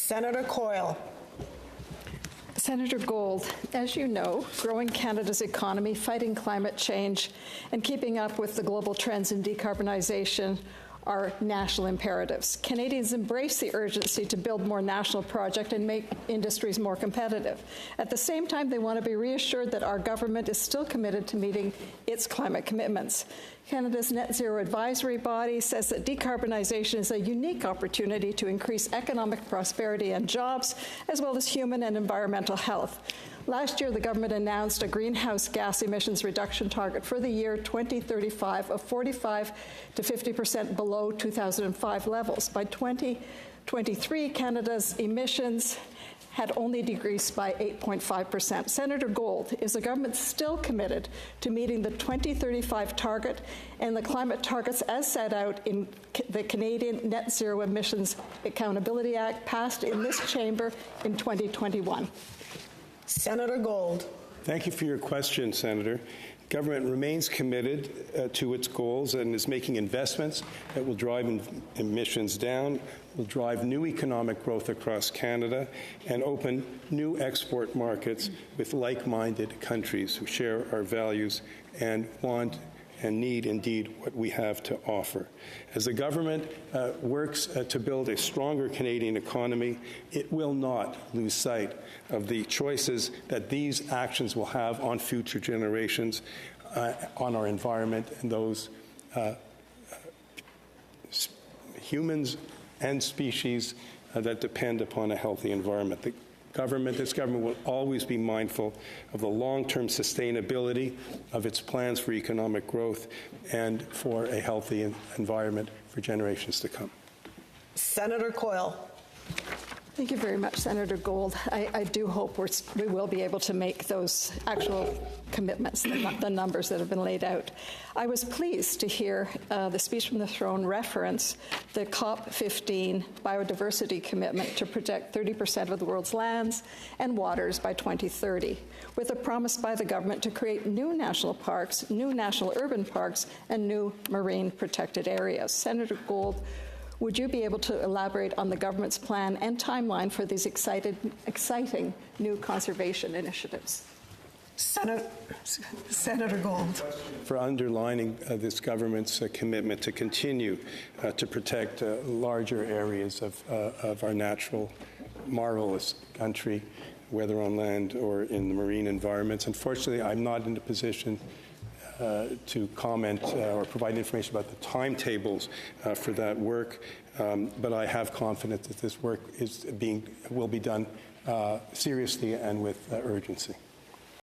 Senator Coyle. Senator Gold, as you know, growing Canada's economy, fighting climate change, and keeping up with the global trends in decarbonization are national imperatives. Canadians embrace the urgency to build more national projects and make industries more competitive. At the same time, they want to be reassured that our government is still committed to meeting its climate commitments. Canada's Net Zero Advisory Body says that decarbonization is a unique opportunity to increase economic prosperity and jobs, as well as human and environmental health. Last year, the government announced a greenhouse gas emissions reduction target for the year 2035 of 45 to 50% below 2005 levels. By 2023, Canada's emissions had only decreased by 8.5%. Senator Gold, is the government still committed to meeting the 2035 target and the climate targets as set out in the Canadian Net Zero Emissions Accountability Act passed in this chamber in 2021? Senator Gold. Thank you for your question, Senator. Government remains committed to its goals and is making investments that will drive emissions down, will drive new economic growth across Canada, and open new export markets with like-minded countries who share our values and want and need, indeed, what we have to offer. As the government works to build a stronger Canadian economy, it will not lose sight of the choices that these actions will have on future generations, on our environment, and those humans and species that depend upon a healthy environment. This government will always be mindful of the long-term sustainability of its plans for economic growth and for a healthy environment for generations to come. Senator Coyle. Thank you very much, Senator Gold. I do hope we will be able to make those actual commitments, the numbers that have been laid out. I was pleased to hear the speech from the throne reference the COP15 biodiversity commitment to protect 30% of the world's lands and waters by 2030, with a promise by the government to create new national parks, new national urban parks, and new marine protected areas. Senator Gold, would you be able to elaborate on the government's plan and timeline for these exciting new conservation initiatives? Senator Gold. For underlining this government's commitment to continue to protect larger areas of our natural, marvelous country, whether on land or in the marine environments. Unfortunately, I'm not in a position to comment or provide information about the timetables for that work, but I have confidence that this work will be done seriously and with urgency.